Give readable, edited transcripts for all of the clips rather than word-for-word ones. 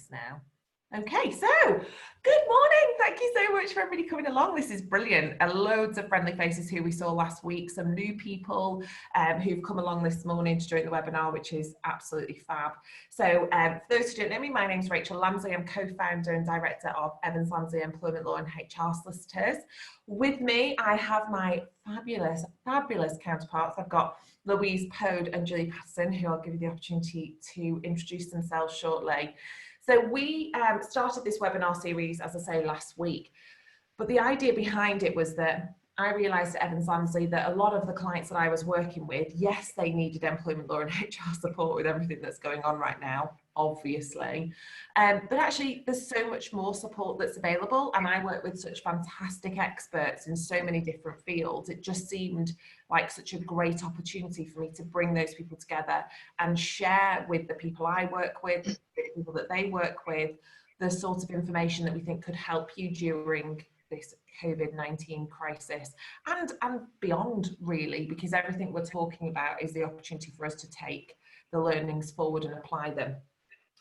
this now. Okay, so good morning. Thank you so much for everybody coming along. This is brilliant. Loads of friendly faces who we saw last week, some new people who've come along this morning to join the webinar, which is absolutely fab. So for those who don't know me, my name is Rachel Lamsley. I'm co-founder and director of Evans Lamsley Employment Law and HR Solicitors. With me, I have my fabulous counterparts. I've got Louise Pode and Julie Patterson, who I'll give you the opportunity to introduce themselves shortly. So we started this webinar series, as I say, last week, but the idea behind it was that I realised at Evans Lamsley that a lot of the clients that I was working with, yes, they needed employment law and HR support with everything that's going on right now, obviously, but actually there's so much more support that's available, and I work with such fantastic experts in so many different fields. It just seemed like such a great opportunity for me to bring those people together and share with the people I work with, the people that they work with, the sort of information that we think could help you during this COVID-19 crisis and beyond, really, because everything we're talking about is the opportunity for us to take the learnings forward and apply them.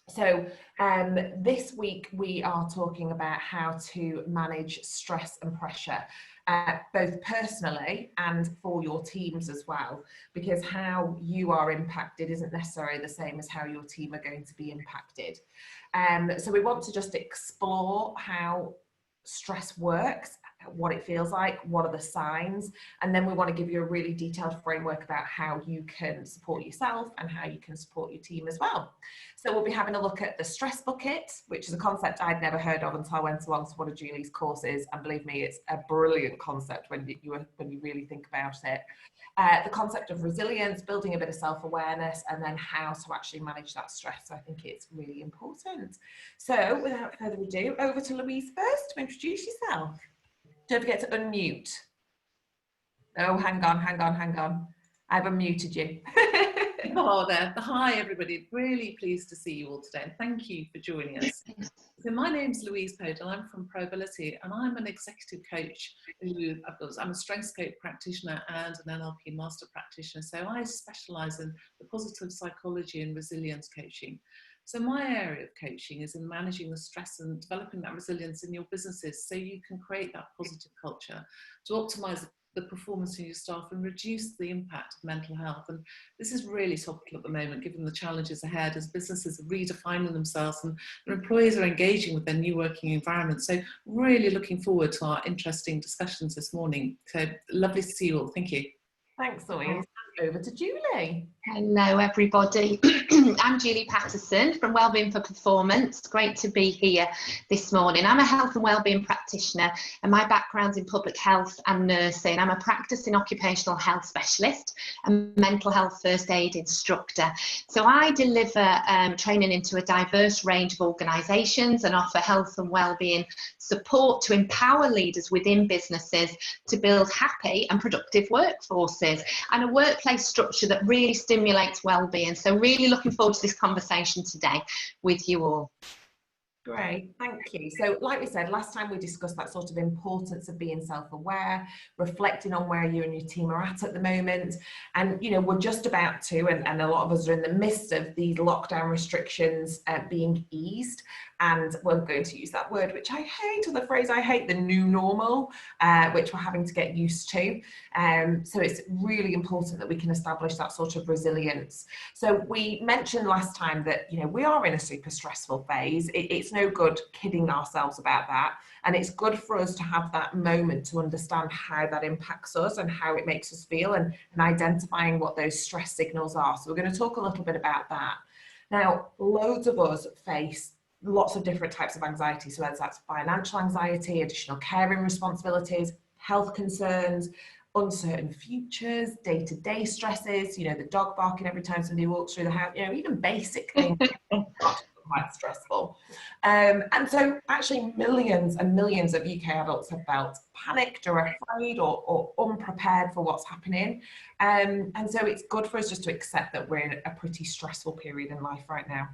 So this week we are talking about how to manage stress and pressure, both personally and for your teams as well, because how you are impacted isn't necessarily the same as how your team are going to be impacted. So we want to just explore how stress works, what it feels like, what are the signs, and then we want to give you a really detailed framework about how you can support yourself and how you can support your team as well. So we'll be having a look at the stress bucket, which is a concept I'd never heard of until I went along to one of Julie's courses, and believe me, it's a brilliant concept when you really think about it. The concept of resilience, building a bit of self-awareness, and then how to actually manage that stress. So I think it's really important. So without further ado, over to Louise first to introduce yourself. Don't forget to unmute. Oh, hang on. I've unmuted you. Oh, there. Hi, everybody. Really pleased to see you all today. And thank you for joining us. So my name's Louise Pode and I'm from Probility, and I'm an executive coach. I'm a strengths coach practitioner and an NLP master practitioner. So I specialise in the positive psychology and resilience coaching. So my area of coaching is in managing the stress and developing that resilience in your businesses so you can create that positive culture to optimise the performance of your staff and reduce the impact of mental health. And this is really topical at the moment, given the challenges ahead as businesses are redefining themselves and their employees are engaging with their new working environment. So really looking forward to our interesting discussions this morning. So lovely to see you all. Thank you. Thanks, Louise. Over to Julie. Hello, everybody. I'm Julie Patterson from Wellbeing for Performance. Great to be here this morning. I'm a health and wellbeing practitioner, and my background's in public health and nursing. I'm a practicing occupational health specialist and mental health first aid instructor. So I deliver training into a diverse range of organisations and offer health and wellbeing support to empower leaders within businesses to build happy and productive workforces and a workplace structure that really stimulates well-being. So really looking forward to this conversation today with you all. Great, thank you. So like we said, last time we discussed that sort of importance of being self-aware, reflecting on where you and your team are at the moment. And, you know, we're just about to, and a lot of us are in the midst of these lockdown restrictions being eased. And we're going to use that word, which I hate, or the phrase I hate, the new normal, which we're having to get used to. So it's really important that we can establish that sort of resilience. So we mentioned last time that, you know, we are in a super stressful phase. It's no good kidding ourselves about that. And it's good for us to have that moment to understand how that impacts us and how it makes us feel, and identifying what those stress signals are. So we're going to talk a little bit about that. Now, loads of us face lots of different types of anxiety. So whether that's financial anxiety, additional caring responsibilities, health concerns, uncertain futures, day-to-day stresses, you know, the dog barking every time somebody walks through the house, you know, even basic things quite stressful. And so actually millions and millions of UK adults have felt panicked or afraid or unprepared for what's happening. And so it's good for us just to accept that we're in a pretty stressful period in life right now.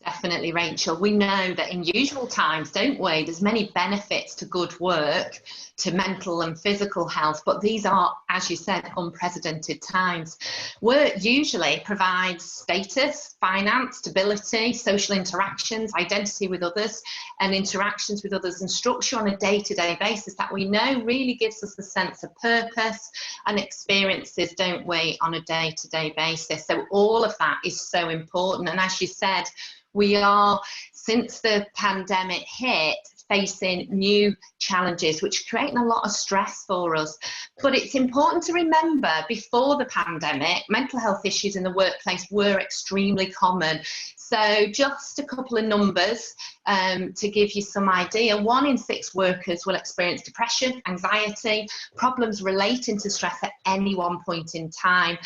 Definitely, Rachel. We know that in usual times, don't we, there's many benefits to good work, to mental and physical health, but these are, as you said, unprecedented times. Work usually provides status, finance, stability, social interactions, identity with others, and interactions with others, and structure on a day-to-day basis that we know really gives us a sense of purpose and experiences, don't we, on a day-to-day basis. So all of that is so important. And as you said, we are, since the pandemic hit, facing new challenges, which are creating a lot of stress for us. But it's important to remember, before the pandemic, mental health issues in the workplace were extremely common. So just a couple of numbers to give you some idea. 1 in 6 workers will experience depression, anxiety, problems relating to stress at any one point in time.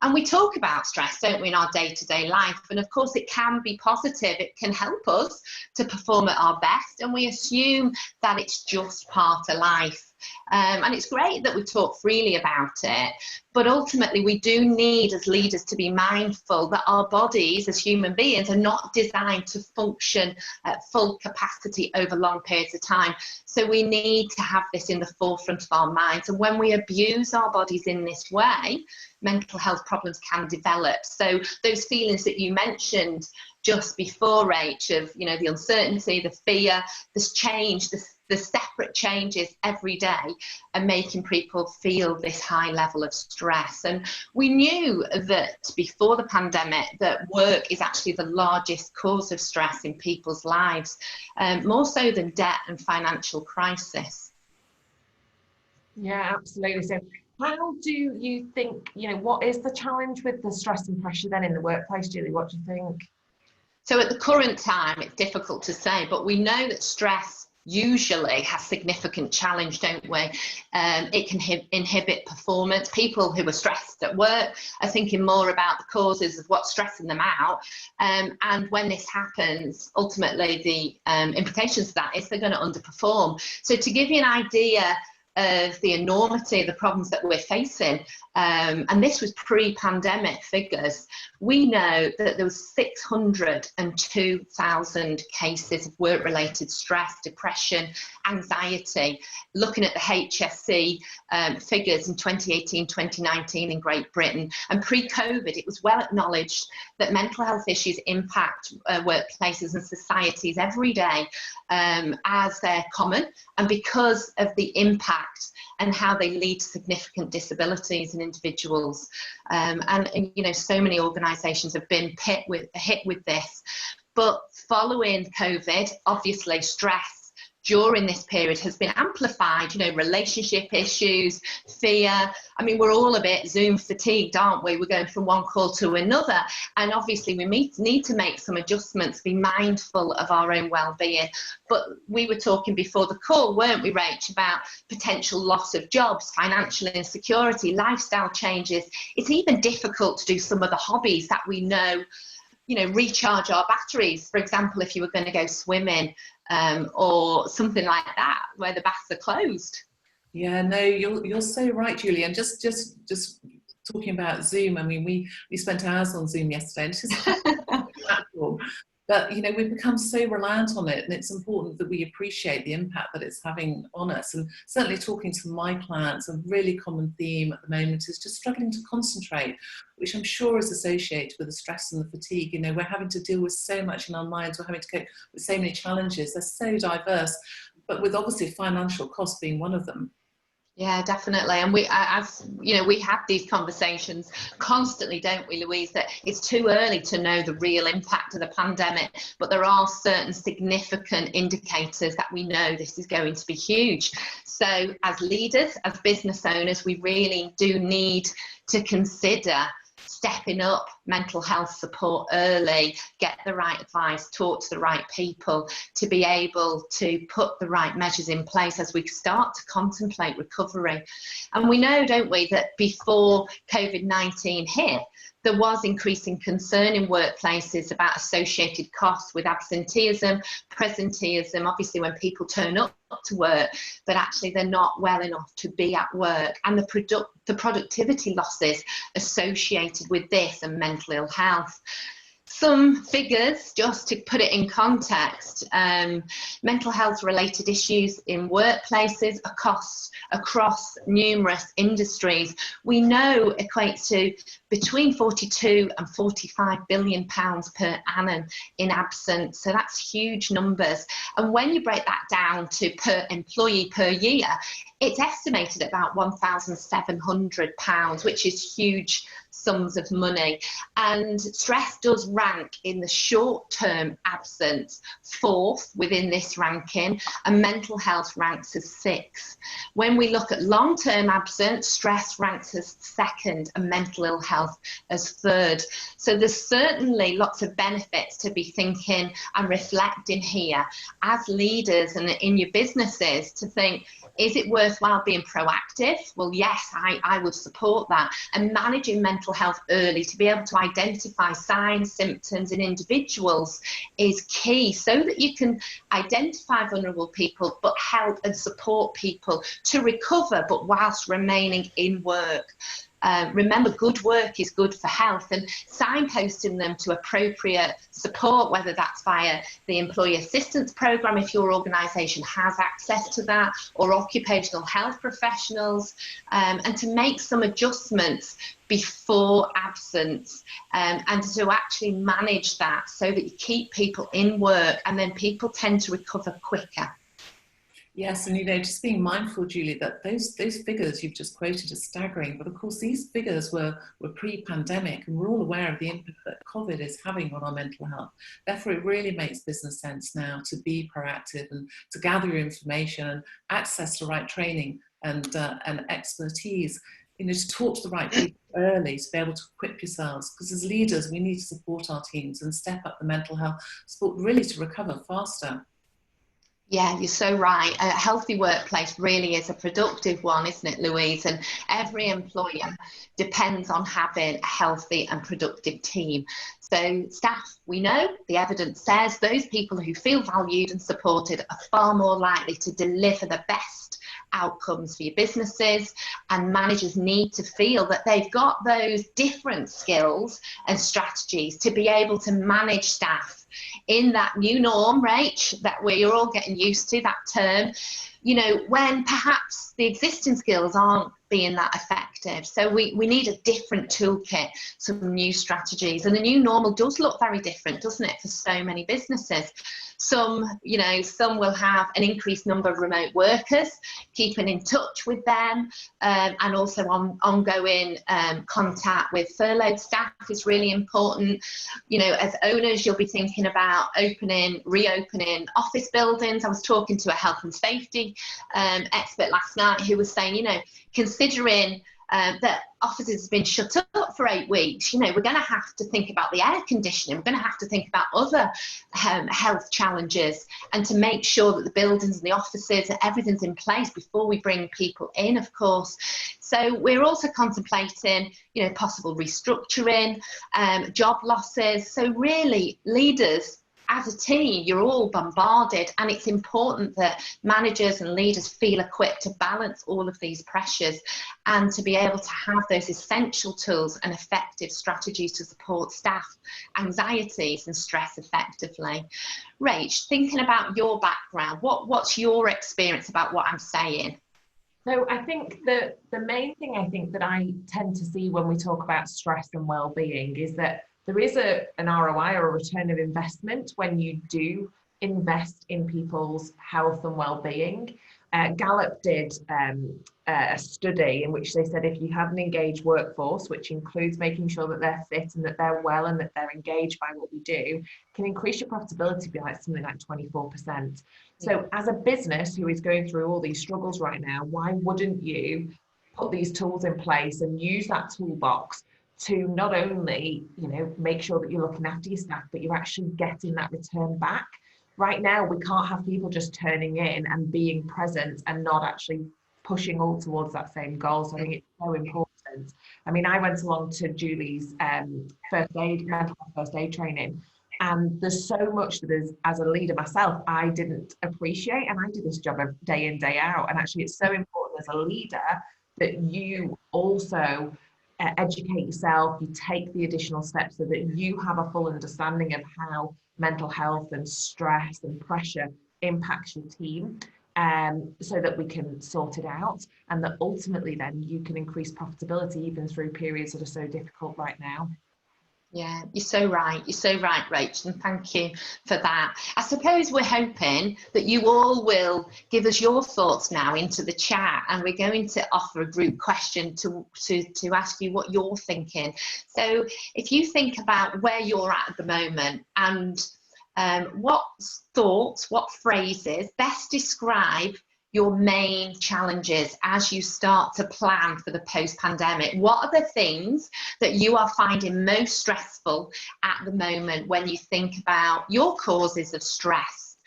And we talk about stress, don't we, in our day-to-day life? And of course, it can be positive. It can help us to perform at our best. And we assume that it's just part of life. And it's great that we talk freely about it. But ultimately, we do need, as leaders, to be mindful that our bodies as human beings are not designed to function at full capacity over long periods of time. So we need to have this in the forefront of our minds. And when we abuse our bodies in this way, mental health problems can develop. So those feelings that you mentioned just before, Rach, of, you know, the uncertainty, the fear, this change, the separate changes every day are making people feel this high level of stress. And we knew that before the pandemic that work is actually the largest cause of stress in people's lives, more so than debt and financial crisis. Yeah, absolutely. So how do you think, you know, what is the challenge with the stress and pressure then in the workplace, Julie? What do you think? So at the current time, it's difficult to say, but we know that stress usually has significant challenge, don't we? It can inhibit performance. People who are stressed at work are thinking more about the causes of what's stressing them out. And when this happens, ultimately the implications of that is they're going to underperform. So to give you an idea of the enormity of the problems that we're facing, and this was pre-pandemic figures, we know that there was 602,000 cases of work-related stress, depression, anxiety, looking at the HSE figures in 2018, 2019 in Great Britain. And pre-COVID, it was well acknowledged that mental health issues impact workplaces and societies every day as they're common, and because of the impact and how they lead to significant disabilities in individuals. And you know, so many organisations have been hit with this. But following COVID, obviously stress during this period has been amplified, you know, relationship issues, fear. I mean, we're all a bit Zoom fatigued, aren't we? We're going from one call to another. And obviously we need to make some adjustments, be mindful of our own well-being. But we were talking before the call, weren't we, Rach, about potential loss of jobs, financial insecurity, lifestyle changes. It's even difficult to do some of the hobbies that we know, you know, recharge our batteries. For example, if you were going to go swimming or something like that, where the baths are closed. Yeah, no, you're so right, Julie. And just talking about Zoom, I mean, we spent hours on Zoom yesterday, and it's just a platform. But, you know, we've become so reliant on it, and it's important that we appreciate the impact that it's having on us. And certainly talking to my clients, a really common theme at the moment is just struggling to concentrate, which I'm sure is associated with the stress and the fatigue. You know, we're having to deal with so much in our minds, we're having to cope with so many challenges. They're so diverse, but with obviously financial costs being one of them. Yeah, definitely. And we, as you know, we have these conversations constantly, don't we, Louise, that it's too early to know the real impact of the pandemic, but there are certain significant indicators that we know this is going to be huge. So as leaders, as business owners, we really do need to consider stepping up mental health support early, get the right advice, talk to the right people to be able to put the right measures in place as we start to contemplate recovery. And we know, don't we, that before COVID-19 hit, there was increasing concern in workplaces about associated costs with absenteeism, presenteeism, obviously when people turn up to work, but actually they're not well enough to be at work, and the productivity losses associated with this and mental ill health. some figures, just to put it in context. Mental health related issues in workplaces across numerous industries, we know equates to between 42 and 45 billion pounds per annum in absence. So that's huge numbers. And when you break that down to per employee per year, it's estimated at about £1,700, which is huge sums of money. And stress does rank in the short-term absence 4th within this ranking, and mental health ranks as 6th. When we look at long-term absence, stress ranks as 2nd and mental ill health as 3rd. So there's certainly lots of benefits to be thinking and reflecting here as leaders and in your businesses to think, is it worthwhile being proactive? Well, yes, I would support that. And managing mental health early to be able to identify signs, symptoms in individuals is key so that you can identify vulnerable people, but help and support people to recover, but whilst remaining in work. Remember, good work is good for health, and signposting them to appropriate support, whether that's via the employee assistance programme, if your organisation has access to that, or occupational health professionals, and to make some adjustments before absence, and to actually manage that so that you keep people in work, and then people tend to recover quicker. Yes, and just being mindful, Julie, that those figures you've just quoted are staggering. But of course, these figures were pre-pandemic, and we're all aware of the impact that COVID is having on our mental health. Therefore, it really makes business sense now to be proactive and to gather your information and access the right training and expertise. To talk to the right people early to be able to equip yourselves. Because as leaders, we need to support our teams and step up the mental health support really to recover faster. Yeah, you're so right. A healthy workplace really is a productive one, isn't it, Louise? And every employer depends on having a healthy and productive team. So staff, we know, the evidence says those people who feel valued and supported are far more likely to deliver the best outcomes for your businesses, and managers need to feel that they've got those different skills and strategies to be able to manage staff in that new norm, Rach, that we're all getting used to, that term, when perhaps the existing skills aren't being that effective. So we need a different toolkit, some new strategies, and the new normal does look very different, doesn't it, for so many businesses. Some will have an increased number of remote workers, keeping in touch with them, and also ongoing contact with furloughed staff is really important. As owners, you'll be thinking about reopening office buildings. I was talking to a health and safety expert last night who was saying, considering that offices have been shut up for 8 weeks, we're going to have to think about the air conditioning, we're going to have to think about other health challenges, and to make sure that the buildings and the offices and everything's in place before we bring people in, of course. So we're also contemplating, possible restructuring, job losses. So really, leaders, as a team, you're all bombarded, and it's important that managers and leaders feel equipped to balance all of these pressures and to be able to have those essential tools and effective strategies to support staff anxieties and stress effectively. Rach, thinking about your background, what's your experience about what I'm saying? So I think the main thing that I tend to see when we talk about stress and well-being is that there is an ROI, or a return of investment, when you do invest in people's health and well-being. Gallup did a study in which they said if you have an engaged workforce, which includes making sure that they're fit and that they're well and that they're engaged by what we do, can increase your profitability by something like 24%. So as a business who is going through all these struggles right now, why wouldn't you put these tools in place and use that toolbox to not only, make sure that you're looking after your staff, but you're actually getting that return back. Right now, we can't have people just turning in and being present and not actually pushing all towards that same goal. So I think it's so important. I mean, I went along to Julie's mental health first aid training, and there's so much that as a leader myself, I didn't appreciate, and I do this job day in, day out. And actually, it's so important as a leader that you also educate yourself, you take the additional steps so that you have a full understanding of how mental health and stress and pressure impacts your team, so that we can sort it out, and that ultimately then you can increase profitability even through periods that are so difficult right now. Yeah, you're so right. You're so right, Rachel, and thank you for that. I suppose we're hoping that you all will give us your thoughts now into the chat, and we're going to offer a group question to ask you what you're thinking. So if you think about where you're at the moment, and what thoughts, what phrases best describe your main challenges as you start to plan for the post-pandemic? What are the things that you are finding most stressful at the moment when you think about your causes of stress,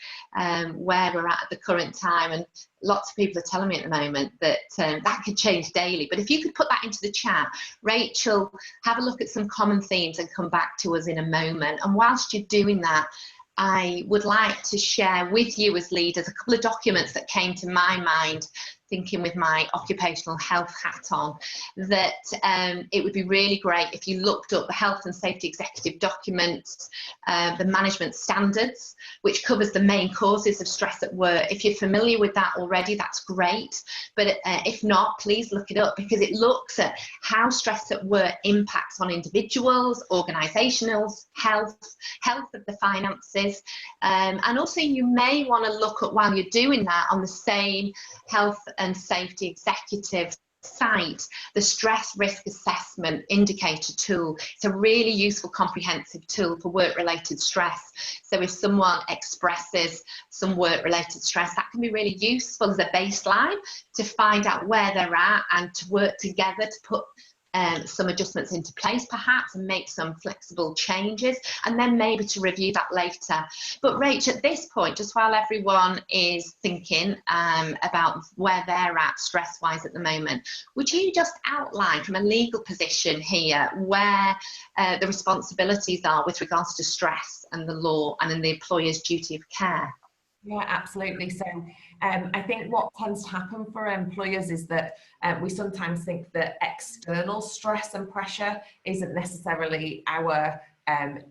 where we're at the current time? And lots of people are telling me at the moment that that could change daily. But if you could put that into the chat, Rachel, have a look at some common themes and come back to us in a moment. And whilst you're doing that, I would like to share with you as leaders a couple of documents that came to my mind, thinking with my occupational health hat on, that it would be really great if you looked up the Health and Safety Executive Documents, the management standards, which covers the main causes of stress at work. If you're familiar with that already, that's great. But if not, please look it up, because it looks at how stress at work impacts on individuals, organisational health, health of the finances. And also you may want to look at, while you're doing that, on the same Health and Safety Executive site, the Stress Risk Assessment Indicator tool. It's a really useful, comprehensive tool for work-related stress. So if someone expresses some work-related stress, that can be really useful as a baseline to find out where they're at and to work together to put some adjustments into place perhaps, and make some flexible changes, and then maybe to review that later. But Rach, at this point, just while everyone is thinking about where they're at stress-wise at the moment, would you just outline from a legal position here where the responsibilities are with regards to stress and the law and in the employer's duty of care? Yeah, absolutely. So I think what tends to happen for employers is that we sometimes think that external stress and pressure isn't necessarily our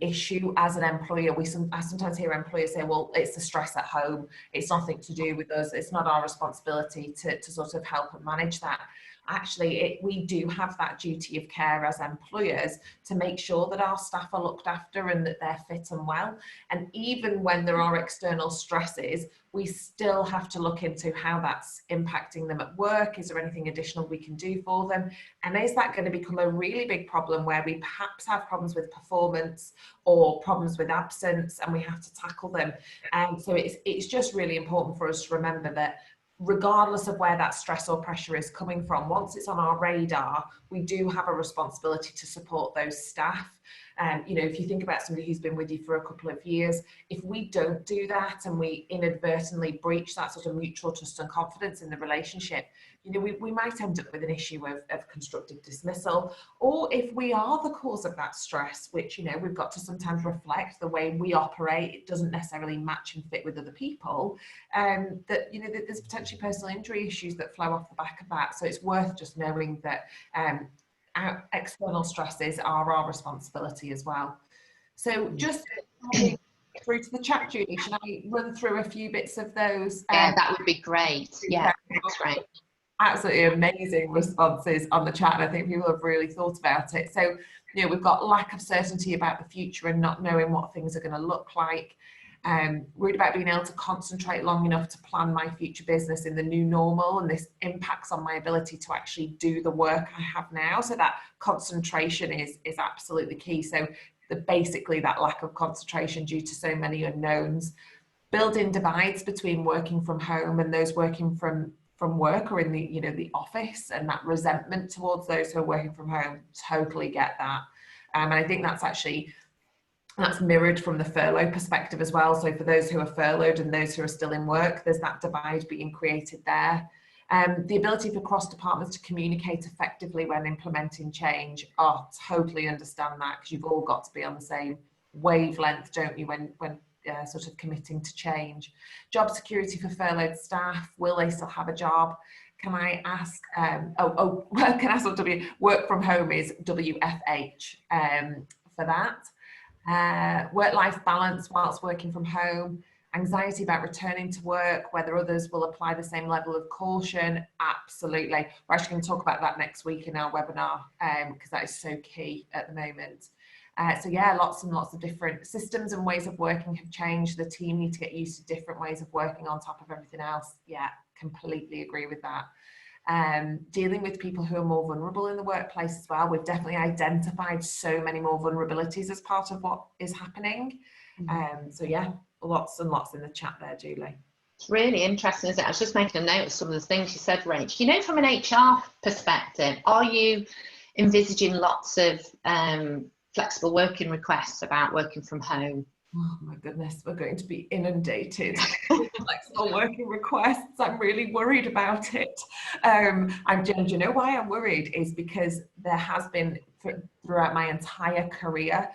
issue as an employer. I sometimes hear employers say, well, it's the stress at home, it's nothing to do with us, it's not our responsibility to sort of help and manage that. Actually, we do have that duty of care as employers to make sure that our staff are looked after and that they're fit and well. And even when there are external stresses, we still have to look into how that's impacting them at work. Is there anything additional we can do for them? And is that going to become a really big problem where we perhaps have problems with performance or problems with absence, and we have to tackle them? And so it's just really important for us to remember that regardless of where that stress or pressure is coming from, once it's on our radar, we do have a responsibility to support those staff. You know, if you think about somebody who's been with you for a couple of years, if we don't do that and we inadvertently breach that sort of mutual trust and confidence in the relationship, you know, we might end up with an issue of constructive dismissal. Or if we are the cause of that stress, which, you know, we've got to sometimes reflect the way we operate, it doesn't necessarily match and fit with other people, that, you know, that there's potentially personal injury issues that flow off the back of that. So it's worth just knowing that our external stresses are our responsibility as well. So just through to the chat, Julie, should I run through a few bits of those? Yeah, that would be great. Yeah, that's great. Absolutely amazing responses on the chat, and I think people have really thought about it. So, you know, we've got lack of certainty about the future and not knowing what things are going to look like. Worried about being able to concentrate long enough to plan my future business in the new normal, and this impacts on my ability to actually do the work I have now. So that concentration is absolutely key. So basically that lack of concentration due to so many unknowns. Building divides between working from home and those working from work or in the, you know, the office, and that resentment towards those who are working from home. Totally get that. And I think that's mirrored from the furlough perspective as well. So for those who are furloughed and those who are still in work, there's that divide being created there. The ability for cross departments to communicate effectively when implementing change. Oh, totally understand that, because you've all got to be on the same wavelength, don't you, when sort of committing to change. Job security for furloughed staff. Will they still have a job? can I ask, can I ask what work from home is WFH for that. Work-life balance whilst working from home, anxiety about returning to work, whether others will apply the same level of caution. Absolutely. We're actually going to talk about that next week in our webinar because that is so key at the moment. So yeah, lots and lots of different systems and ways of working have changed. The team need to get used to different ways of working on top of everything else. Yeah, completely agree with that. Dealing with people who are more vulnerable in the workplace as well. We've definitely identified so many more vulnerabilities as part of what is happening. So yeah, lots and lots in the chat there, Julie. It's really interesting, isn't it? I was just making a note of some of the things you said, Rach. You know, from an HR perspective, are you envisaging lots of flexible working requests about working from home? Oh my goodness, we're going to be inundated with flexible working requests. I'm really worried about it. Do you know why I'm worried? Is because there has been, throughout my entire career,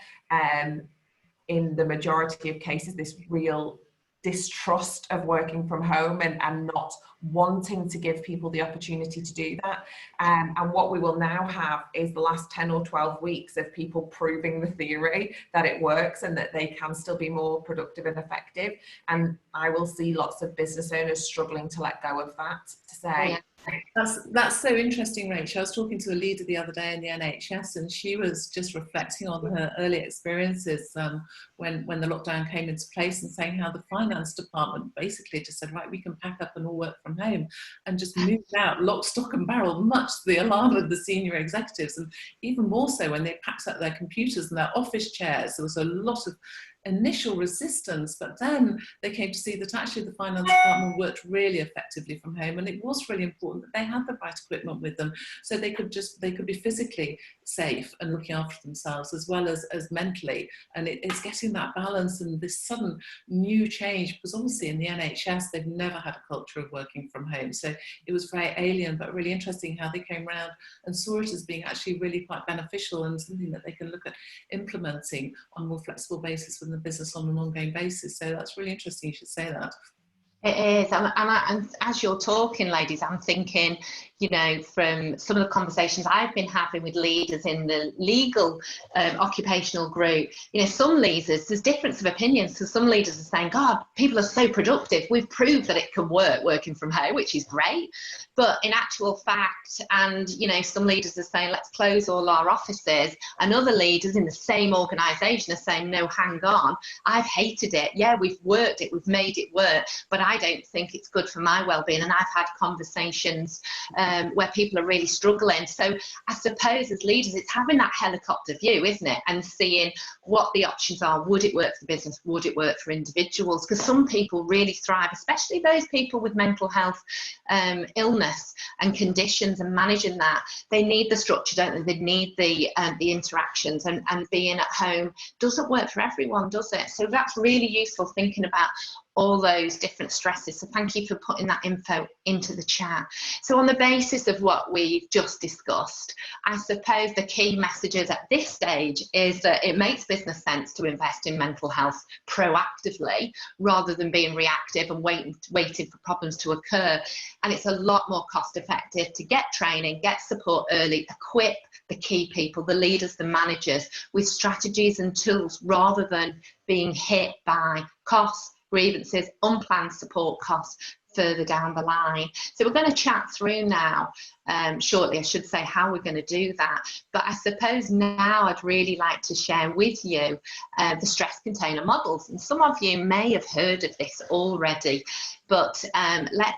in the majority of cases, this real distrust of working from home and not wanting to give people the opportunity to do that. And what we will now have is the last 10 or 12 weeks of people proving the theory that it works and that they can still be more productive and effective. And I will see lots of business owners struggling to let go of that, to say, That's so interesting, Rach. I was talking to a leader the other day in the NHS, and she was just reflecting on her early experiences when the lockdown came into place, and saying how the finance department basically just said, right, we can pack up and all work from home, and just moved out lock, stock and barrel, much to the alarm of the senior executives, and even more so when they packed up their computers and their office chairs. There was a lot of initial resistance, but then they came to see that actually the finance department worked really effectively from home, and it was really important that they had the right equipment with them, so they could be physically safe and looking after themselves as well as mentally. And it's getting that balance and this sudden new change, because obviously in the NHS they've never had a culture of working from home, so it was very alien, but really interesting how they came around and saw it as being actually really quite beneficial and something that they can look at implementing on a more flexible basis with the business on an ongoing basis. So that's really interesting you should say that. It is, and as you're talking, ladies, I'm thinking, you know, from some of the conversations I've been having with leaders in the legal occupational group, you know, some leaders, there's difference of opinions. So some leaders are saying, God, people are so productive. We've proved that it can work working from home, which is great. But in actual fact, and, you know, some leaders are saying, let's close all our offices. And other leaders in the same organisation are saying, no, hang on, I've hated it. Yeah, we've worked it, we've made it work, but I don't think it's good for my well-being. And I've had conversations where people are really struggling. So I suppose as leaders, it's having that helicopter view, isn't it? And seeing what the options are. Would it work for the business? Would it work for individuals? Because some people really thrive, especially those people with mental health illness and conditions, and managing that. They need the structure, don't they? They need the interactions, and being at home doesn't work for everyone, does it? So that's really useful, thinking about all those different stresses. So thank you for putting that info into the chat. So on the basis of what we've just discussed, I suppose the key messages at this stage is that it makes business sense to invest in mental health proactively rather than being reactive and waiting for problems to occur. And it's a lot more cost effective to get training, get support early, equip the key people, the leaders, the managers, with strategies and tools rather than being hit by costs, grievances, unplanned support costs further down the line. So we're going to chat through now shortly, I should say, how we're going to do that. But I suppose now I'd really like to share with you the stress container models. And some of you may have heard of this already, but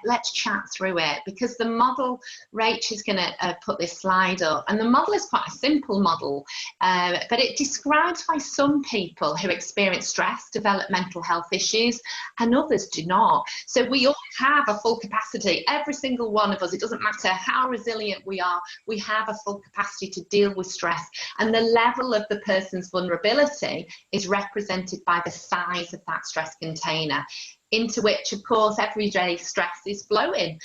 let's chat through it, because the model, Rach is going to put this slide up, and the model is quite a simple model, but it describes why some people who experience stress develop mental health issues and others do not. So we all have a full capacity, every single one of us. It doesn't matter how resilient we are, we have a full capacity to deal with stress, and the level of the person's vulnerability is represented by the size of that stress container. into which, of course, everyday stress is flowing.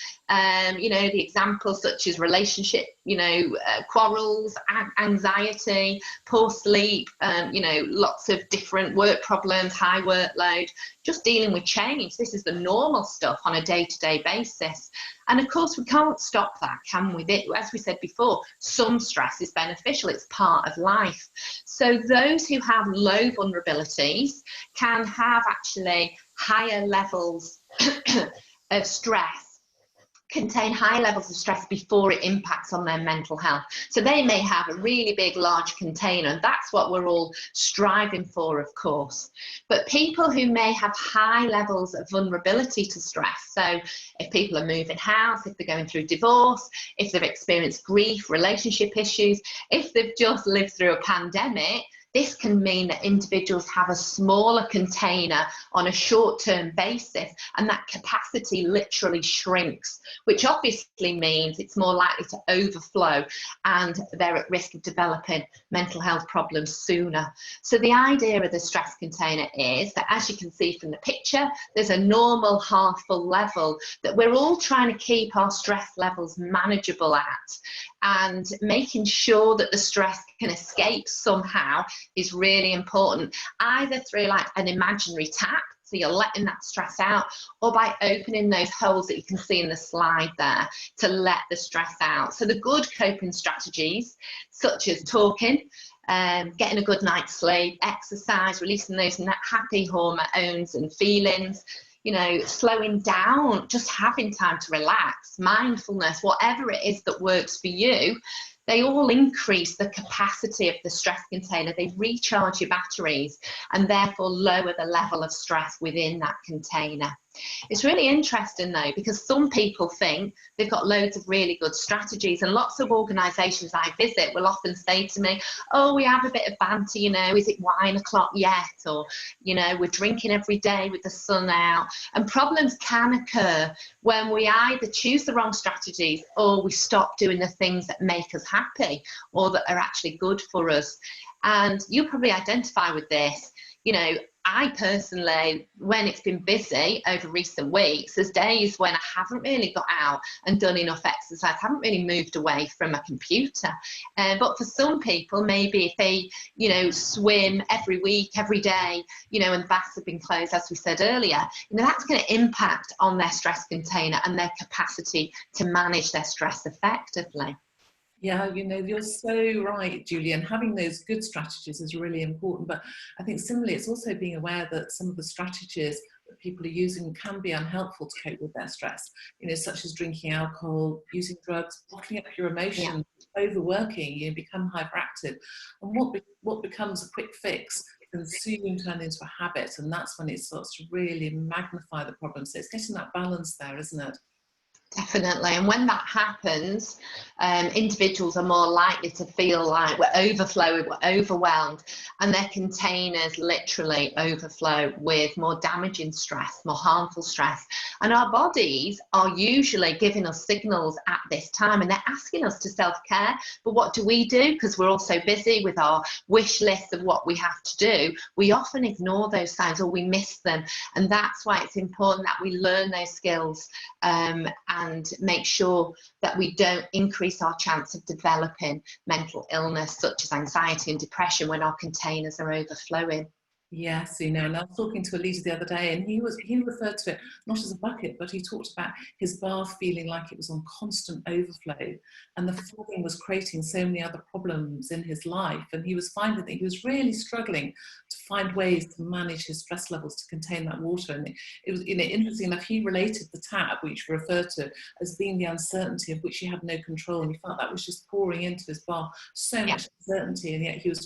You know, the examples such as relationship, you know, quarrels, anxiety, poor sleep, you know, lots of different work problems, high workload, just dealing with change. This is the normal stuff on a day-to-day basis. And of course, we can't stop that, can we? As we said before, some stress is beneficial. It's part of life. So those who have low vulnerabilities can have actually higher levels of stress, contain high levels of stress before it impacts on their mental health. So they may have a really big, large container, and that's what we're all striving for, of course. But people who may have high levels of vulnerability to stress, so if people are moving house, if they're going through divorce, if they've experienced grief, relationship issues, if they've just lived through a pandemic, this can mean that individuals have a smaller container on a short-term basis, and that capacity literally shrinks, which obviously means it's more likely to overflow and they're at risk of developing mental health problems sooner. So the idea of the stress container is that, as you can see from the picture, there's a normal half-full level that we're all trying to keep our stress levels manageable at, and making sure that the stress can escape somehow is really important, either through like an imaginary tap, so you're letting that stress out, or by opening those holes that you can see in the slide there to let the stress out. So the good coping strategies, such as talking, getting a good night's sleep, exercise, releasing those happy hormones and feelings, you know, slowing down, just having time to relax, mindfulness, whatever it is that works for you, they all increase the capacity of the stress container. They recharge your batteries and therefore lower the level of stress within that container. It's really interesting though, because some people think they've got loads of really good strategies, and lots of organisations I visit will often say to me, oh, we have a bit of banter, you know, is it wine o'clock yet? Or, you know, we're drinking every day with the sun out. And problems can occur when we either choose the wrong strategies or we stop doing the things that make us happy or that are actually good for us. And you'll probably identify with this. You know, I personally, when it's been busy over recent weeks, there's days when I haven't really got out and done enough exercise, haven't really moved away from a computer. But for some people, maybe if they, you know, swim every week, every day, you know, and baths have been closed, as we said earlier, you know, that's going to impact on their stress container and their capacity to manage their stress effectively. Yeah, you know, you're so right, Julie, and having those good strategies is really important. But I think similarly, it's also being aware that some of the strategies that people are using can be unhelpful to cope with their stress, you know, such as drinking alcohol, using drugs, bottling up your emotions, overworking, you become hyperactive. And what becomes a quick fix can soon turn into a habit, and that's when it starts to really magnify the problem. So it's getting that balance there, isn't it? Definitely. And when that happens, individuals are more likely to feel like we're overflowing, we're overwhelmed, and their containers literally overflow with more damaging stress, more harmful stress. And our bodies are usually giving us signals at this time, and they're asking us to self-care. But what do? Because we're all so busy with our wish list of what we have to do, we often ignore those signs or we miss them. And that's why it's important that we learn those skills and make sure that we don't increase our chance of developing mental illness such as anxiety and depression when our containers are overflowing. Yes, you know, and I was talking to a leader the other day, and he referred to it not as a bucket, but he talked about his bath feeling like it was on constant overflow, and the flooding was creating so many other problems in his life, and he was finding that he was really struggling to find ways to manage his stress levels to contain that water. And it was, you know, interesting enough, he related the tap, which we referred to as being the uncertainty of which he had no control, and he felt that was just pouring into his bath so much uncertainty, and yet he was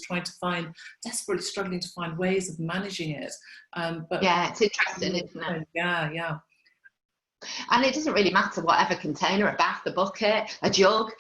desperately struggling to find ways of managing it. But yeah, it's interesting, isn't it? Yeah. And it doesn't really matter whatever container, a bath, a bucket, a jug.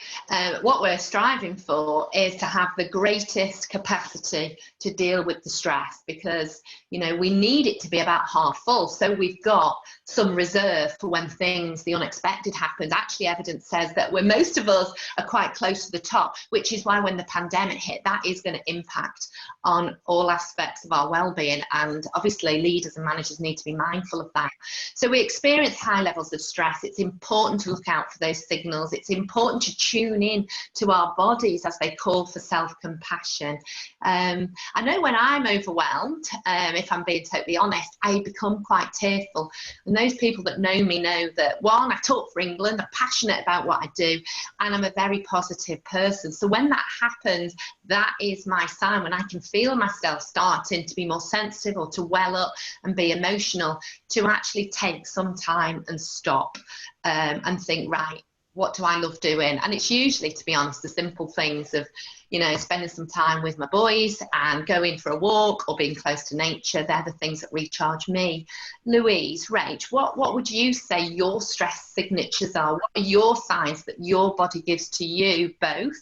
What we're striving for is to have the greatest capacity to deal with the stress, because, you know, we need it to be about half full. So we've got some reserve for when the unexpected happens. Actually, evidence says that most of us are quite close to the top, which is why when the pandemic hit, that is going to impact on all aspects of our well-being. And obviously leaders and managers need to be mindful of that. So we experience high levels of stress. It's important to look out for those signals. It's important to tune in to our bodies as they call for self-compassion. I know when I'm overwhelmed, if I'm being totally honest, I become quite tearful. And those people that know me know that, one, I talk for England, I'm passionate about what I do, and I'm a very positive person. So when that happens, that is my sign, when I can feel myself starting to be more sensitive or to well up and be emotional, to actually take some time and stop and think, right, what do I love doing? And it's usually, to be honest, the simple things of, you know, spending some time with my boys and going for a walk or being close to nature. They're the things that recharge me. Louise, Rach, what would you say your stress signatures are? What are your signs that your body gives to you both?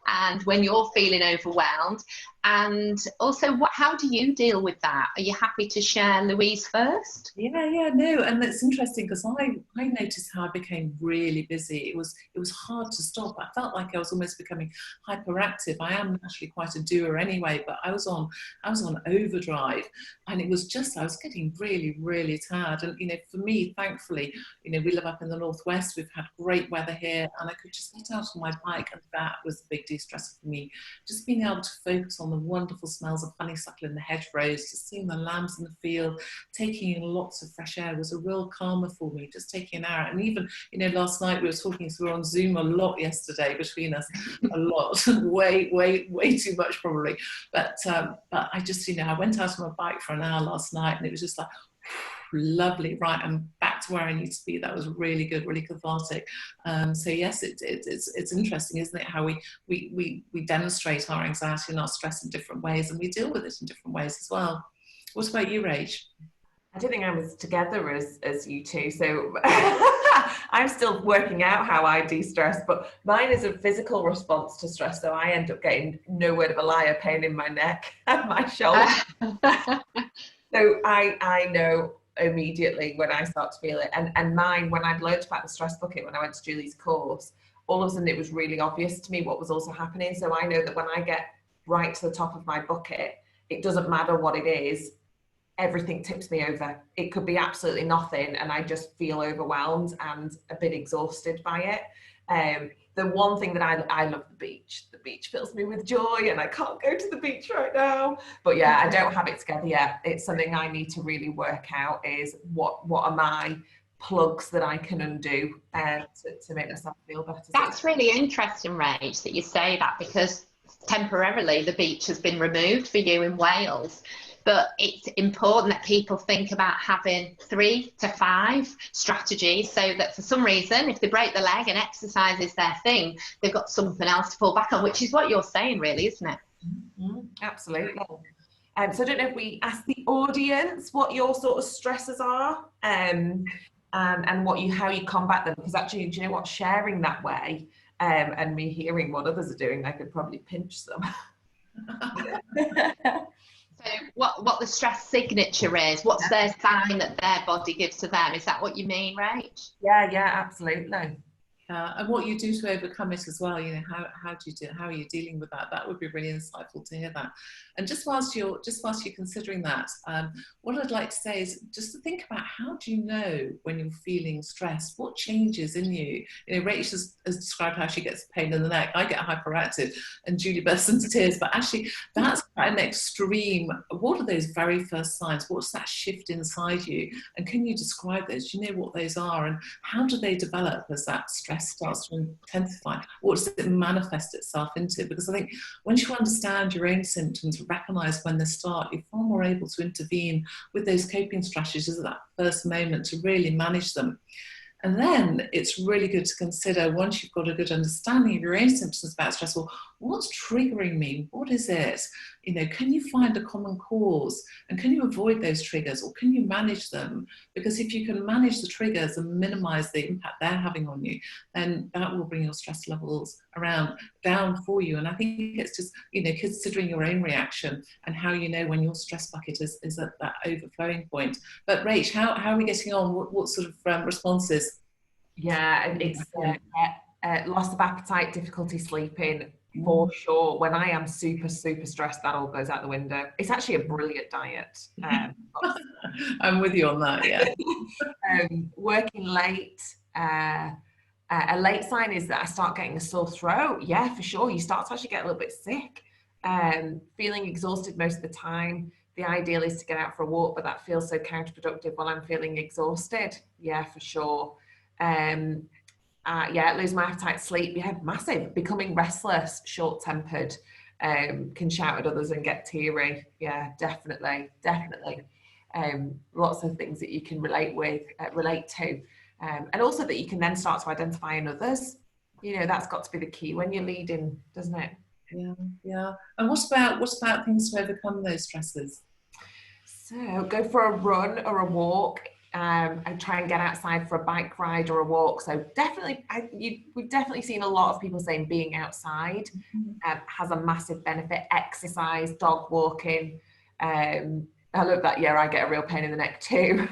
And when you're feeling overwhelmed, and also how do you deal with that? Are you happy to share, Louise, first? Yeah, no, and that's interesting because I noticed how I became really busy. It was hard to stop. I felt like I was almost becoming hyperactive. I am actually quite a doer anyway, but I was on overdrive, and it was just, I was getting really, really tired. And, you know, for me, thankfully, you know, we live up in the northwest. We've had great weather here, and I could just get out on my bike, and that was the big de-stressor for me. Just being able to focus on the wonderful smells of honeysuckle in the hedgerows, just seeing the lambs in the field, taking in lots of fresh air was a real calmer for me, just taking an hour. And even, you know, last night we were talking, so we were on Zoom a lot yesterday between us, a lot, way too much probably. But I just, you know, I went out on my bike for an hour last night, and it was just like, lovely, right, I'm back to where I need to be. That was really good, really cathartic. So yes, it's interesting, isn't it, how we demonstrate our anxiety and our stress in different ways, and we deal with it in different ways as well. What about you, Rach? I don't think I'm as together as you two, so I'm still working out how I de-stress, but mine is a physical response to stress, so I end up getting, no word of a lie, a pain in my neck and my shoulder. So I know immediately when I start to feel it. And mine, when I'd learned about the stress bucket, when I went to Julie's course, all of a sudden it was really obvious to me what was also happening. So I know that when I get right to the top of my bucket, it doesn't matter what it is, everything tips me over. It could be absolutely nothing, and I just feel overwhelmed and a bit exhausted by it. The one thing that I love, the beach. The beach fills me with joy, and I can't go to the beach right now. But yeah, I don't have it together yet. It's something I need to really work out, is what are my plugs that I can undo to make myself feel better. That's really interesting, Rach, that you say that, because temporarily the beach has been removed for you in Wales. But it's important that people think about having 3 to 5 strategies, so that for some reason, if they break the leg and exercise is their thing, they've got something else to fall back on, which is what you're saying, really, isn't it? Mm-hmm. Absolutely. So I don't know if we ask the audience what your sort of stresses are, and how you combat them, because actually, do you know what, sharing that way, and me hearing what others are doing, I could probably pinch some. So what the stress signature is, what's their sign that their body gives to them? Is that what you mean, Rach? Yeah, absolutely. And what you do to overcome it as well, you know, how are you dealing with that? That would be really insightful to hear that. And just whilst you're considering that, what I'd like to say is just to think about, how do you know when you're feeling stressed? What changes in you? You know, Rach has described how she gets a pain in the neck. I get hyperactive, and Julie bursts into tears. But actually, that's quite an extreme. What are those very first signs? What's that shift inside you? And can you describe those? Do you know what those are? And how do they develop as that stress starts to intensify? What does it manifest itself into? Because I think once you understand your own symptoms, recognize when they start, you're far more able to intervene with those coping strategies at that first moment to really manage them. And then it's really good to consider, once you've got a good understanding of your own symptoms about stress, well, what's triggering me? What is it? You know, can you find a common cause? And can you avoid those triggers, or can you manage them? Because if you can manage the triggers and minimize the impact they're having on you, then that will bring your stress levels down for you. And I think it's just, you know, considering your own reaction and how you know when your stress bucket is at that overflowing point. But Rach, how are we getting on? What sort of responses? Yeah, and it's loss of appetite, difficulty sleeping, for sure. When I am super stressed, that all goes out the window. It's actually a brilliant diet. I'm with you on that, yeah. Working late, a late sign is that I start getting a sore throat. Yeah, for sure. You start to actually get a little bit sick. Feeling exhausted most of the time. The ideal is to get out for a walk, but that feels so counterproductive while I'm feeling exhausted. Yeah, for sure. Lose my appetite, sleep. Yeah, massive. Becoming restless, short-tempered, can shout at others and get teary. Yeah, definitely. Lots of things that you can relate to. And also that you can then start to identify in others. You know, that's got to be the key when you're leading, doesn't it? Yeah. And what about things to overcome those stresses? So go for a run or a walk, and try and get outside for a bike ride or a walk. So definitely, we've definitely seen a lot of people saying being outside has a massive benefit. Exercise, dog walking. I love that. Yeah, I get a real pain in the neck too.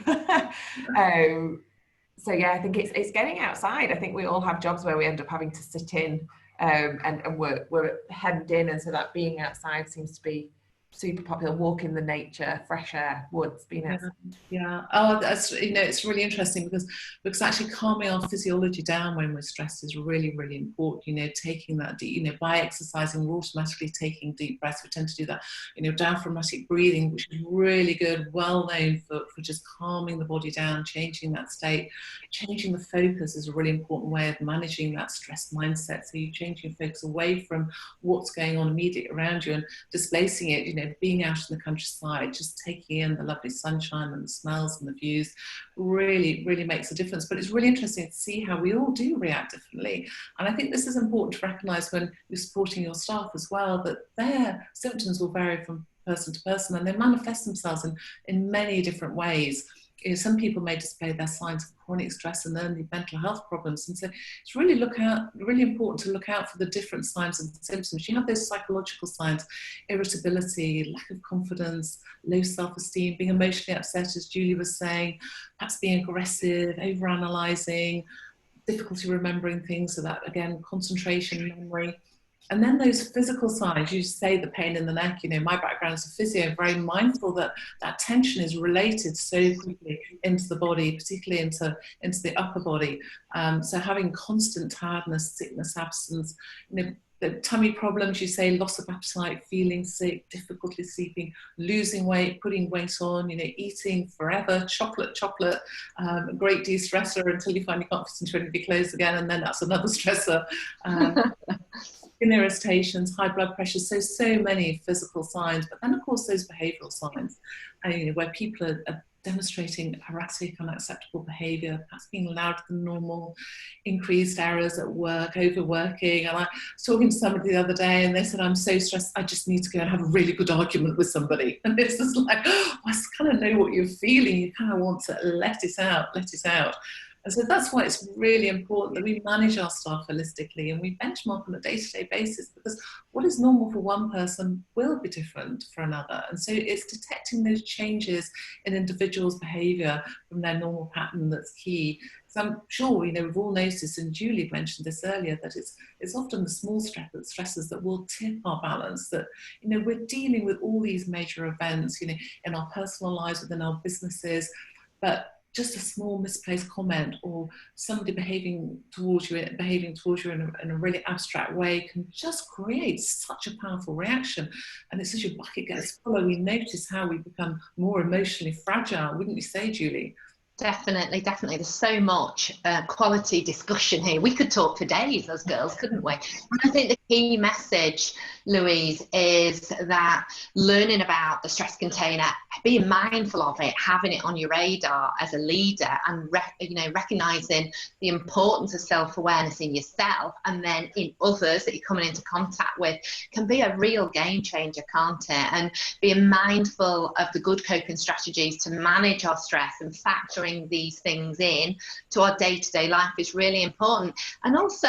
So yeah, I think it's getting outside. I think we all have jobs where we end up having to sit in, and we're hemmed in, and so that being outside seems to be super popular. Walk in the nature, fresh air, woods, being outside. Yeah. Oh, that's, you know, it's really interesting because actually calming our physiology down when we're stressed is really important. You know, taking that deep, you know, by exercising, we're automatically taking deep breaths. We tend to do that, you know, diaphragmatic breathing, which is really good, well known for just calming the body down, changing that state. Changing the focus is a really important way of managing that stress mindset. So you change your focus away from what's going on immediately around you and displacing it, you know, being out in the countryside, just taking in the lovely sunshine and the smells and the views really makes a difference. But it's really interesting to see how we all do react differently. And I think this is important to recognise when you're supporting your staff as well, that their symptoms will vary from person to person and they manifest themselves in many different ways. You know, some people may display their signs of chronic stress and early mental health problems, and so it's really important to look out for the different signs and symptoms. You have those psychological signs: irritability, lack of confidence, low self-esteem, being emotionally upset, as Julie was saying, perhaps being aggressive, overanalyzing, difficulty remembering things, so that again, concentration, memory. And then those physical signs, you say the pain in the neck, you know, my background as a physio, very mindful that that tension is related so quickly into the body, particularly into the upper body. So having constant tiredness, sickness, absence, you know, the tummy problems, you say loss of appetite, feeling sick, difficulty sleeping, losing weight, putting weight on, you know, eating forever, chocolate, a great de-stressor until you find you can't fit into any of your clothes again, and then that's another stressor. Skin irritations, high blood pressure, so many physical signs, but then of course those behavioural signs, you know, where people are demonstrating erratic, unacceptable behaviour, perhaps being louder than normal, increased errors at work, overworking. And I was talking to somebody the other day and they said, I'm so stressed, I just need to go and have a really good argument with somebody. And it's just like, oh, I just kind of know what you're feeling, you kind of want to let it out. And so that's why it's really important that we manage our staff holistically and we benchmark on a day-to-day basis, because what is normal for one person will be different for another. And so it's detecting those changes in individuals' behaviour from their normal pattern that's key. So I'm sure, you know, we've all noticed, and Julie mentioned this earlier, that it's often the small stresses that will tip our balance, that, you know, we're dealing with all these major events, you know, in our personal lives, within our businesses, but just a small misplaced comment or somebody behaving towards you in a really abstract way can just create such a powerful reaction. And it's as your bucket gets fuller, we notice how we become more emotionally fragile, wouldn't you say, Julie? Definitely. There's so much quality discussion here. We could talk for days as girls, couldn't we? And I think the key message, Louise, is that learning about the stress container, being mindful of it, having it on your radar as a leader, and recognizing the importance of self-awareness in yourself and then in others that you're coming into contact with, can be a real game changer, can't it? And being mindful of the good coping strategies to manage our stress and factoring these things in to our day-to-day life is really important. And also,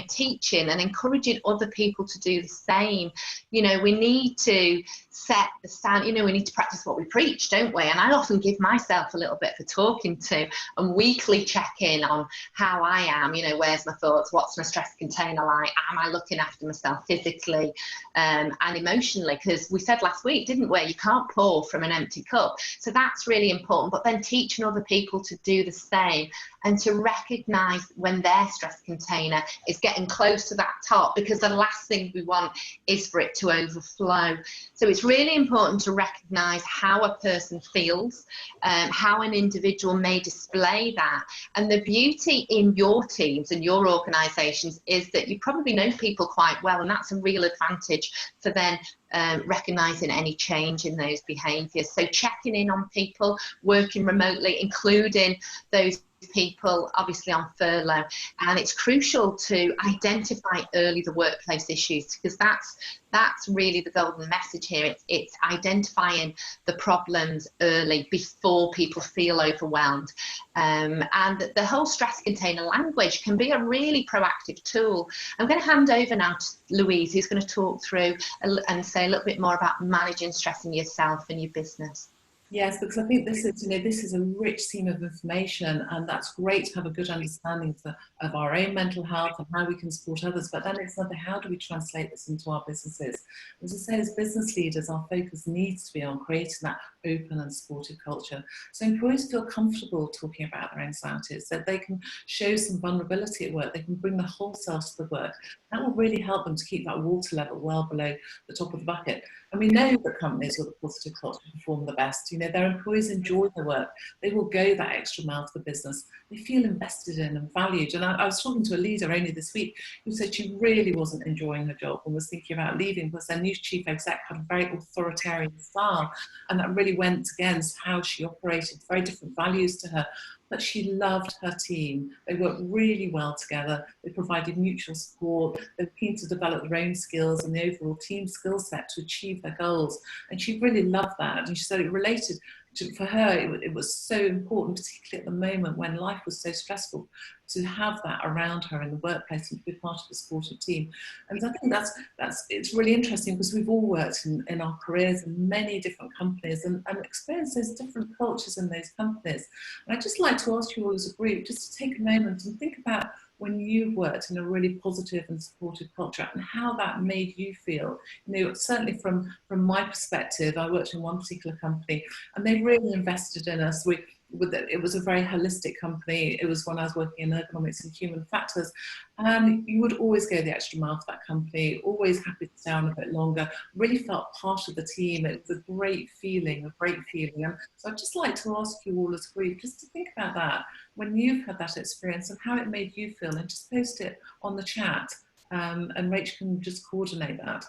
teaching and encouraging other people to do the same. We need to set the stand, we need to practice what we preach, don't we? And I often give myself a little bit for talking to and weekly check in on how I am, where's my thoughts, what's my stress container like, am I looking after myself physically and emotionally? Because we said last week, didn't we, you can't pour from an empty cup. So that's really important. But then teaching other people to do the same and to recognise when their stress container is getting close to that top, because the last thing we want is for it to overflow. So it's really important to recognise how a person feels, how an individual may display that. And the beauty in your teams and your organisations is that you probably know people quite well, and that's a real advantage for then recognising any change in those behaviours. So checking in on people, working remotely, including those people obviously on furlough, and it's crucial to identify early the workplace issues, because that's really the golden message here. It's identifying the problems early before people feel overwhelmed, and the whole stress container language can be a really proactive tool. I'm going to hand over now to Louise, who's going to talk through and say a little bit more about managing stress in yourself and your business. Yes, because I think this is a rich seam of information, and that's great to have a good understanding of our own mental health and how we can support others. But then it's another, how do we translate this into our businesses? As I say, as business leaders, our focus needs to be on creating that open and supportive culture, so employees feel comfortable talking about their anxieties, that they can show some vulnerability at work, they can bring the whole self to the work. That will really help them to keep that water level well below the top of the bucket. And we know that companies with a positive culture perform the best. Their employees enjoy their work. They will go that extra mile for the business. They feel invested in and valued. And I was talking to a leader only this week who said she really wasn't enjoying her job and was thinking about leaving because their new chief exec had a very authoritarian style. And that really went against how she operated, very different values to her. But she loved her team. They worked really well together. They provided mutual support. They were keen to develop their own skills and the overall team skill set to achieve their goals. And she really loved that. And she said it related to, for her, it was so important, particularly at the moment when life was so stressful, to have that around her in the workplace and to be part of a supportive team. And I think it's really interesting because we've all worked in our careers in many different companies and experienced those different cultures in those companies. And I'd just like to ask you all as a group just to take a moment and think about when you've worked in a really positive and supportive culture and how that made you feel. Certainly from my perspective, I worked in one particular company and they really invested in us. It was a very holistic company. It was when I was working in ergonomics and human factors, and you would always go the extra mile for that company, always happy to stay on a bit longer, really felt part of the team. It was a great feeling. And so I'd just like to ask you all as a group just to think about that when you've had that experience and how it made you feel, and just post it on the chat, and Rachel can just coordinate that.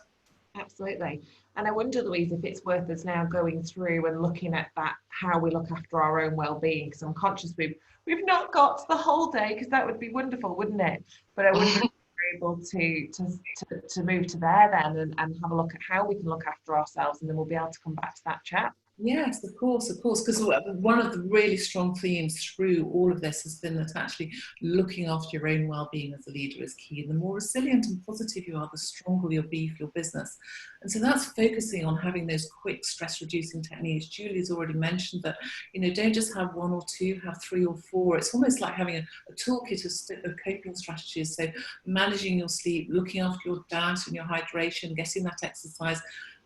Absolutely. And I wonder, Louise, if it's worth us now going through and looking at that, how we look after our own well-being, because I'm conscious we've not got the whole day, because that would be wonderful, wouldn't it? But I wonder if we're able to move to there then and have a look at how we can look after ourselves, and then we'll be able to come back to that chat. Yes, of course, because one of the really strong themes through all of this has been that actually looking after your own well-being as a leader is key. And the more resilient and positive you are, the stronger you'll be for your business. And so that's focusing on having those quick stress-reducing techniques. Julie's already mentioned that, don't just have one or two, have 3 or 4. It's almost like having a toolkit of coping strategies. So managing your sleep, looking after your diet and your hydration, getting that exercise,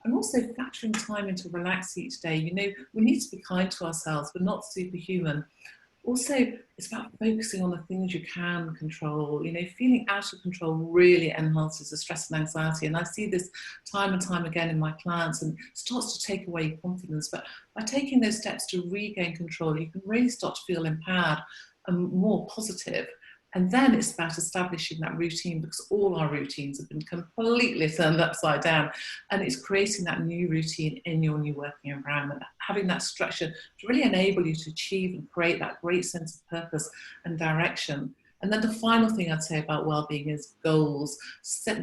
and also factoring time into relax each day. We need to be kind to ourselves. We're not superhuman. Also, it's about focusing on the things you can control. Feeling out of control really enhances the stress and anxiety. And I see this time and time again in my clients, and starts to take away your confidence. But by taking those steps to regain control, you can really start to feel empowered and more positive. And then it's about establishing that routine, because all our routines have been completely turned upside down. And it's creating that new routine in your new working environment, having that structure to really enable you to achieve and create that great sense of purpose and direction. And then the final thing I'd say about well-being is goals.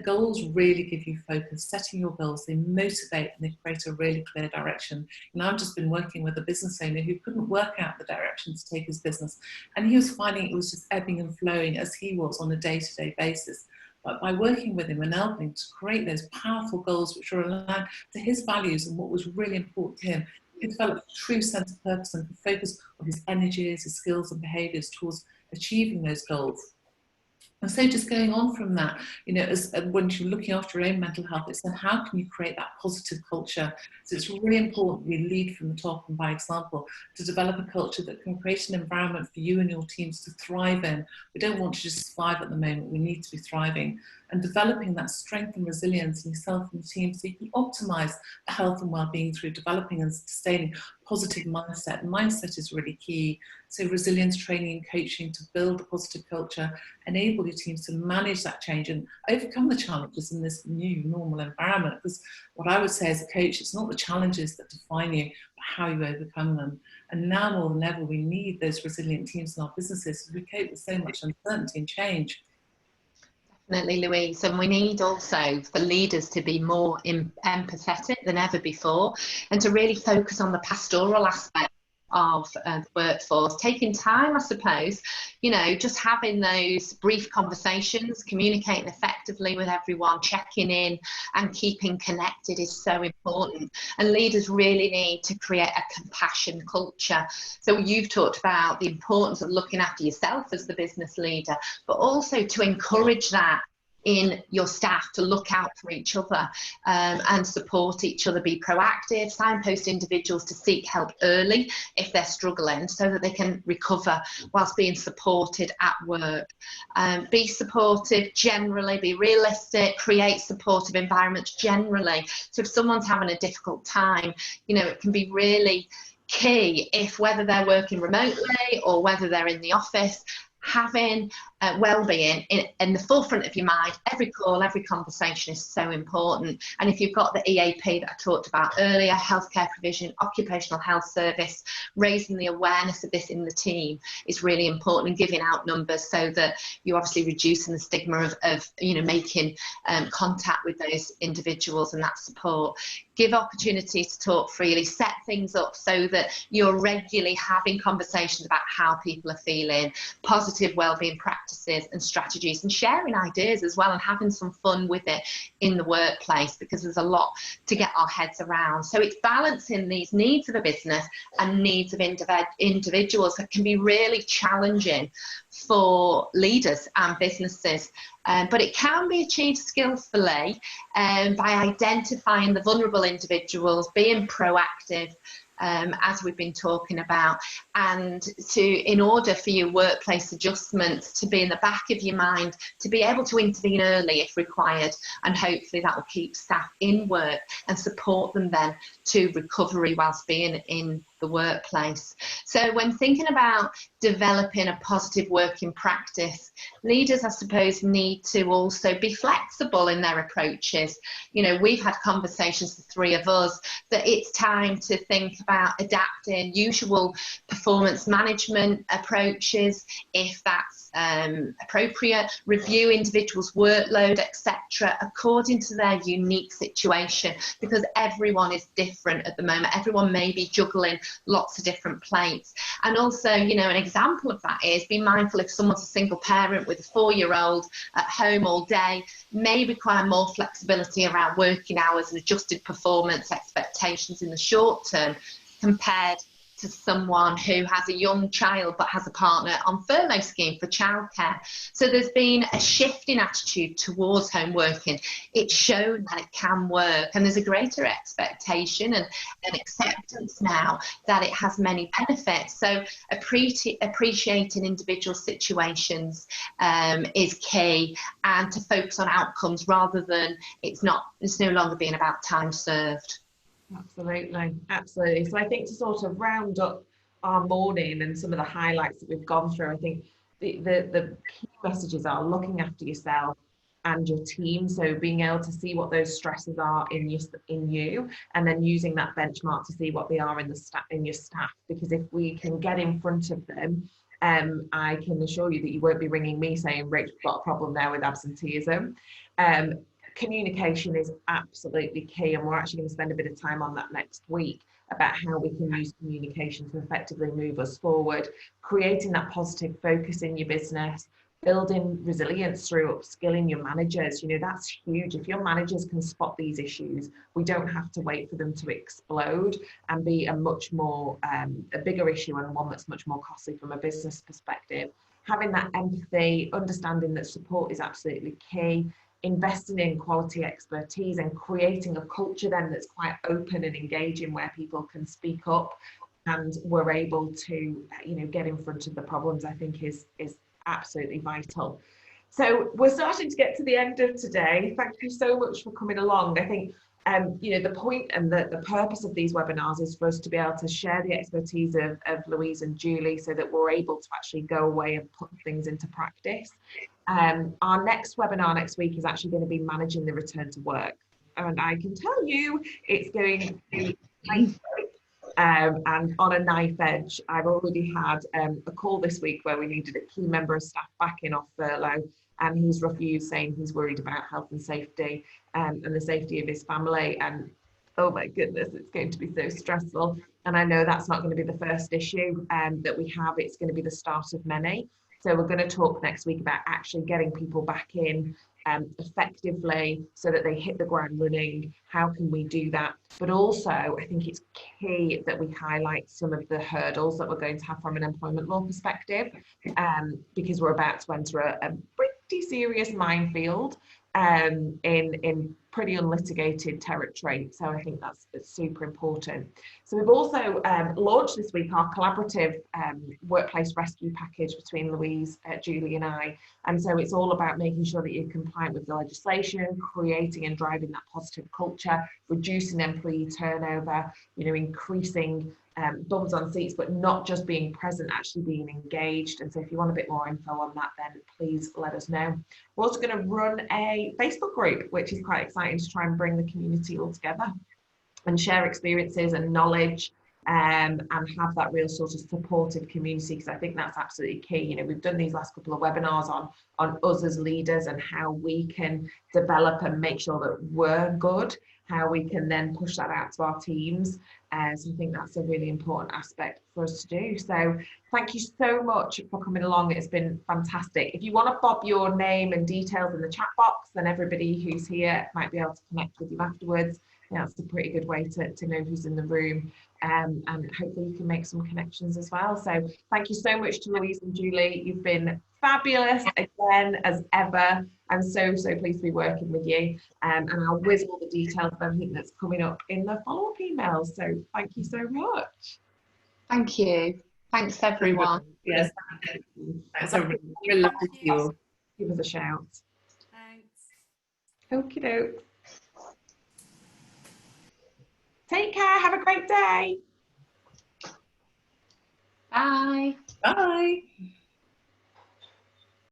Goals really give you focus. Setting your goals, they motivate and they create a really clear direction. And I've just been working with a business owner who couldn't work out the direction to take his business. And he was finding it was just ebbing and flowing as he was on a day-to-day basis. But by working with him and helping to create those powerful goals which were aligned to his values and what was really important to him, he developed a true sense of purpose and could focus on his energies, his skills and behaviours towards achieving those goals. And so just going on from that, you know, as when you're looking after your own mental health, it's then how can you create that positive culture? So it's really important we lead from the top and by example to develop a culture that can create an environment for you and your teams to thrive in. We don't want to just survive at the moment, we need to be thriving. And developing that strength and resilience in yourself and the team so you can optimise the health and well-being through developing and sustaining positive mindset. And mindset is really key. So resilience training and coaching to build a positive culture, enable your teams to manage that change and overcome the challenges in this new normal environment. Because what I would say as a coach, it's not the challenges that define you, but how you overcome them. And now more than ever, we need those resilient teams in our businesses as we cope with so much uncertainty and change. Definitely, Louise, and we need also for leaders to be more empathetic than ever before and to really focus on the pastoral aspect of the workforce, taking time, I suppose, you know, just having those brief conversations, communicating effectively with everyone, checking in and keeping connected is so important. And leaders really need to create a compassion culture. So you've talked about the importance of looking after yourself as the business leader, but also to encourage that in your staff to look out for each other and support each other, be proactive, signpost individuals to seek help early if they're struggling so that they can recover whilst being supported at work. Be supportive generally, be realistic, create supportive environments generally. So if someone's having a difficult time, you know, it can be really key if whether they're working remotely or whether they're in the office, having well-being in the forefront of your mind. Every call, every conversation is so important. And if you've got the EAP that I talked about earlier, healthcare provision, occupational health service, raising the awareness of this in the team is really important, and giving out numbers so that you're obviously reducing the stigma of you know, making contact with those individuals and that support. Give opportunities to talk freely, set things up so that you're regularly having conversations about how people are feeling, positive wellbeing practices and strategies, and sharing ideas as well, and having some fun with it in the workplace, because there's a lot to get our heads around. So it's balancing these needs of a business and needs of individuals that can be really challenging for leaders and businesses. But it can be achieved skillfully by identifying the vulnerable individuals, being proactive, as we've been talking about, and in order for your workplace adjustments to be in the back of your mind, to be able to intervene early if required, and hopefully that will keep staff in work and support them then to recovery whilst being in the workplace. So when thinking about developing a positive working practice, leaders, I suppose, need to also be flexible in their approaches. You know, we've had conversations, the three of us, that it's time to think about adapting usual performance management approaches if that's appropriate, review individuals' workload, etc., according to their unique situation, because everyone is different at the moment. Everyone may be juggling lots of different plates. And also, you know, an example of that is be mindful if someone's a single parent with a 4-year-old at home all day, may require more flexibility around working hours and adjusted performance expectations in the short term compared to someone who has a young child but has a partner on furlough scheme for childcare. So there's been a shift in attitude towards home working. It's shown that it can work, and there's a greater expectation and acceptance now that it has many benefits. So appreciating individual situations is key, and to focus on outcomes rather than it's no longer being about time served. Absolutely, absolutely. So I think to sort of round up our morning and some of the highlights that we've gone through, I think the key messages are looking after yourself and your team. So being able to see what those stresses are in you, and then using that benchmark to see what they are in your staff. Because if we can get in front of them, I can assure you that you won't be ringing me saying, Rich, we've got a problem there with absenteeism. Communication is absolutely key, and we're actually going to spend a bit of time on that next week about how we can use communication to effectively move us forward, creating that positive focus in your business, building resilience through upskilling your managers. You know, that's huge. If your managers can spot these issues, we don't have to wait for them to explode and be a much more, a bigger issue, and one that's much more costly from a business perspective. Having that empathy, understanding that support is absolutely key, investing in quality expertise and creating a culture then that's quite open and engaging, where people can speak up and we're able to, you know, get in front of the problems, I think is absolutely vital. So we're starting to get to the end of today. Thank you so much for coming along. I think you know, the point and the purpose of these webinars is for us to be able to share the expertise of Louise and Julie, so that we're able to actually go away and put things into practice. Our next webinar next week is actually going to be managing the return to work, and I can tell you it's going to be great. And on a knife edge, I've already had a call this week where we needed a key member of staff back in off furlough, and he's refused, saying he's worried about health and safety and the safety of his family. And oh my goodness, it's going to be so stressful. And I know that's not going to be the first issue that we have. It's going to be the start of many. So we're going to talk next week about actually getting people back in effectively so that they hit the ground running. How can we do that? But also, I think it's key that we highlight some of the hurdles that we're going to have from an employment law perspective, because we're about to enter a pretty serious minefield in pretty unlitigated territory. So I think that's super important. So we've also launched this week our collaborative workplace rescue package between Louise, Julie and I. And so it's all about making sure that you're compliant with the legislation, creating and driving that positive culture, reducing employee turnover, you know, increasing bums on seats, but not just being present, actually being engaged. And so if you want a bit more info on that, then please let us know. We're also going to run a Facebook group, which is quite exciting, to try and bring the community all together and share experiences and knowledge, and have that real sort of supportive community, because I think that's absolutely key. You know, we've done these last couple of webinars on us as leaders and how we can develop and make sure that we're good, how we can then push that out to our teams. So I think that's a really important aspect for us to do. So thank you so much for coming along. It's been fantastic. If you want to pop your name and details in the chat box, then everybody who's here might be able to connect with you afterwards. Yeah, that's a pretty good way to know who's in the room, and hopefully you can make some connections as well. So thank you so much to Louise and Julie. You've been fabulous again, as ever. I'm so pleased to be working with you, and I'll whiz all the details of everything that's coming up in the follow-up emails. So thank you so much. Thank you. Thanks everyone. Yes, that's a really lovely to you all. Give us a shout. Thanks. Okie doke. Take care. Have a great day. Bye. Bye.